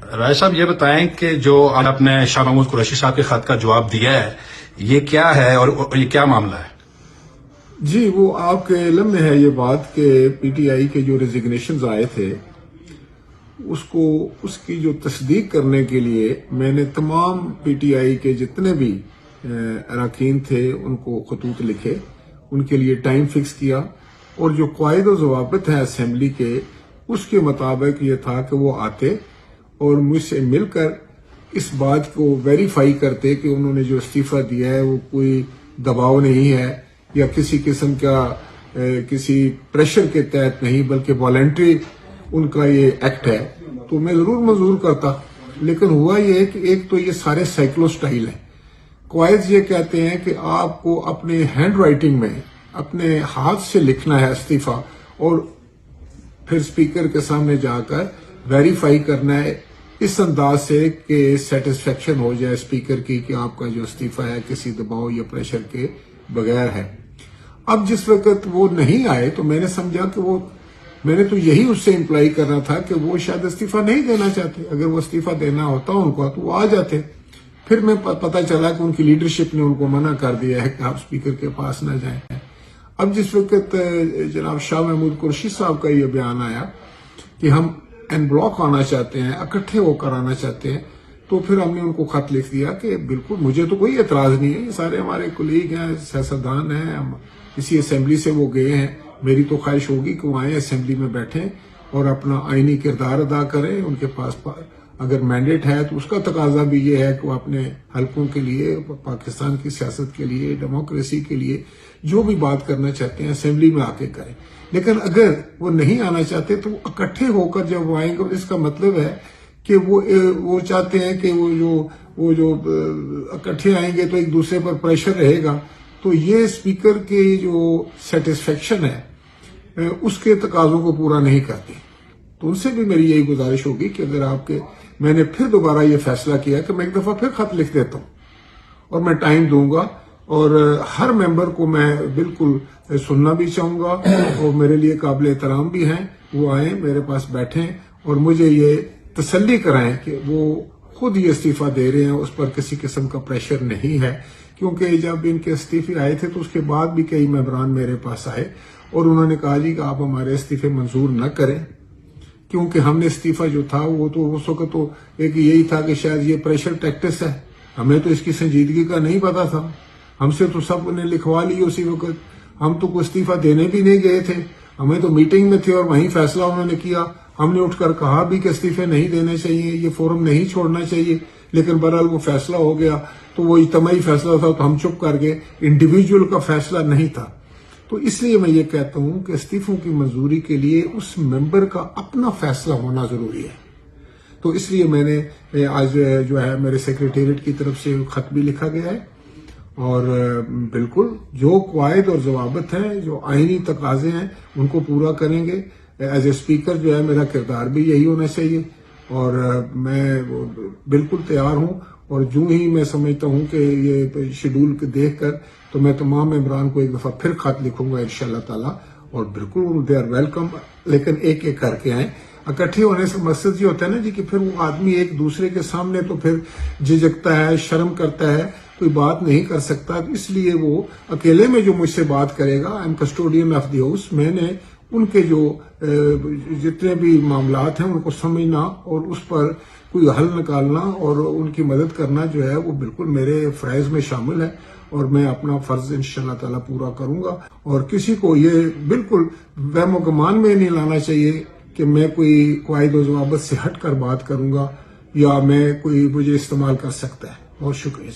رائے صاحب یہ بتائیں کہ جو آپ نے شاہ محمود قریشی صاحب کے خط کا جواب دیا ہے یہ کیا ہے اور یہ کیا معاملہ ہے؟ جی وہ آپ کے علم میں ہے یہ بات کہ پی ٹی آئی کے جو ریزگنیشنز آئے تھے اس کی جو تصدیق کرنے کے لیے میں نے تمام پی ٹی آئی کے جتنے بھی اراکین تھے ان کو خطوط لکھے، ان کے لیے ٹائم فکس کیا، اور جو قواعد و ضوابط ہیں اسمبلی کے اس کے مطابق یہ تھا کہ وہ آتے اور مجھ سے مل کر اس بات کو ویریفائی کرتے کہ انہوں نے جو استعفیٰ دیا ہے وہ کوئی دباؤ نہیں ہے یا کسی قسم کا کسی پریشر کے تحت نہیں بلکہ والنٹری ان کا یہ ایکٹ ہے، تو میں ضرور منظور کرتا۔ لیکن ہوا یہ کہ ایک تو یہ سارے سائیکلو سٹائل ہیں، قواعد یہ کہتے ہیں کہ آپ کو اپنے ہینڈ رائٹنگ میں اپنے ہاتھ سے لکھنا ہے استعفیٰ اور پھر اسپیکر کے سامنے جا کر ویریفائی کرنا ہے اس انداز سے کہ سیٹسفیکشن ہو جائے اسپیکر کی کہ آپ کا جو استعفیٰ ہے کسی دباؤ یا پریشر کے بغیر ہے۔ اب جس وقت وہ نہیں آئے تو میں نے سمجھا کہ میں نے تو یہی اس سے امپلائی کرنا تھا کہ وہ شاید استعفیٰ نہیں دینا چاہتے، اگر وہ استعفیٰ دینا ہوتا ان کو تو وہ آ جاتے۔ پھر میں پتہ چلا کہ ان کی لیڈرشپ نے ان کو منع کر دیا ہے کہ آپ اسپیکر کے پاس نہ جائیں۔ اب جس وقت جناب شاہ محمود قریشی صاحب کا یہ بیان آیا کہ ہم این بلاک آنا چاہتے ہیں، اکٹھے ہو کر آنا چاہتے ہیں، تو پھر ہم نے ان کو خط لکھ دیا کہ بالکل مجھے تو کوئی اعتراض نہیں ہے، یہ سارے ہمارے کولیگ ہیں، سیاستدان ہیں، ہم اسی اسمبلی سے وہ گئے ہیں، میری تو خواہش ہوگی کہ وہ آئیں اسمبلی میں بیٹھیں اور اپنا آئینی کردار ادا کریں۔ ان کے پاس اگر مینڈیٹ ہے تو اس کا تقاضا بھی یہ ہے کہ وہ اپنے حلقوں کے لیے، پاکستان کی سیاست کے لیے، ڈیموکریسی کے لیے جو بھی بات کرنا چاہتے ہیں اسمبلی میں آ کے کریں۔ لیکن اگر وہ نہیں آنا چاہتے تو وہ اکٹھے ہو کر جب وہ آئیں گے، اس کا مطلب ہے کہ وہ چاہتے ہیں کہ وہ جو اکٹھے آئیں گے تو ایک دوسرے پر پریشر رہے گا، تو یہ اسپیکر کی جو سیٹسفیکشن ہے اس کے تقاضوں کو پورا نہیں کرتی۔ تو ان سے بھی میری یہی گزارش ہوگی کہ اگر میں نے پھر دوبارہ یہ فیصلہ کیا کہ میں ایک دفعہ پھر خط لکھ دیتا ہوں اور میں ٹائم دوں گا، اور ہر ممبر کو میں بالکل سننا بھی چاہوں گا، اور میرے لیے قابل احترام بھی ہیں، وہ آئیں میرے پاس بیٹھیں اور مجھے یہ تسلی کرائیں کہ وہ خود یہ استعفیٰ دے رہے ہیں، اس پر کسی قسم کا پریشر نہیں ہے۔ کیونکہ جب ان کے استعفے آئے تھے تو اس کے بعد بھی کئی ممبران میرے پاس آئے اور انہوں نے کہا جی کہ آپ ہمارے استعفے منظور نہ کریں، کیونکہ ہم نے استعفیٰ جو تھا وہ تو اس وقت تو ایک یہی تھا کہ شاید یہ پریشر ٹیکٹس ہے، ہمیں تو اس کی سنجیدگی کا نہیں پتا تھا، ہم سے تو سب نے لکھوا لی اسی وقت، ہم تو کوئی استعفیٰ دینے بھی نہیں گئے تھے، ہمیں تو میٹنگ میں تھے اور وہیں فیصلہ انہوں نے کیا، ہم نے اٹھ کر کہا بھی کہ استعفے نہیں دینے چاہیے، یہ فورم نہیں چھوڑنا چاہیے، لیکن بہرحال وہ فیصلہ ہو گیا تو وہ اجتماعی فیصلہ تھا تو ہم چپ کر گئے، انڈیویجول کا فیصلہ نہیں تھا۔ تو اس لیے میں یہ کہتا ہوں کہ استعفوں کی منظوری کے لیے اس ممبر کا اپنا فیصلہ ہونا ضروری ہے۔ تو اس لیے میں نے آج جو ہے میرے سیکریٹریٹ کی طرف سے خط بھی لکھا گیا ہے، اور بالکل جو قواعد اور ضوابط ہیں، جو آئینی تقاضے ہیں ان کو پورا کریں گے۔ ایز اے اسپیکر جو ہے میرا کردار بھی یہی ہونا چاہیے، اور میں بالکل تیار ہوں، اور جو ہی میں سمجھتا ہوں کہ یہ شیڈول دیکھ کر تو میں تمام ممبران کو ایک دفعہ پھر خط لکھوں گا انشاءاللہ تعالیٰ، اور بالکل دے آر ویلکم، لیکن ایک ایک کر کے آئیں۔ اکٹھے ہونے سے مقصد یہ ہوتا ہے نا جی کہ پھر وہ آدمی ایک دوسرے کے سامنے تو پھر جھجکتا ہے، شرم کرتا ہے، کوئی بات نہیں کر سکتا، اس لیے وہ اکیلے میں جو مجھ سے بات کرے گا، I am custodian of the house, میں نے ان کے جو جتنے بھی معاملات ہیں ان کو سمجھنا اور اس پر کوئی حل نکالنا اور ان کی مدد کرنا جو ہے وہ بالکل میرے فرائض میں شامل ہے، اور میں اپنا فرض انشاءاللہ تعالیٰ پورا کروں گا۔ اور کسی کو یہ بالکل وہم و گمان میں نہیں لانا چاہیے کہ میں کوئی قواعد و ضوابط سے ہٹ کر بات کروں گا یا مجھے استعمال کر سکتا ہے۔ بہت شکریہ۔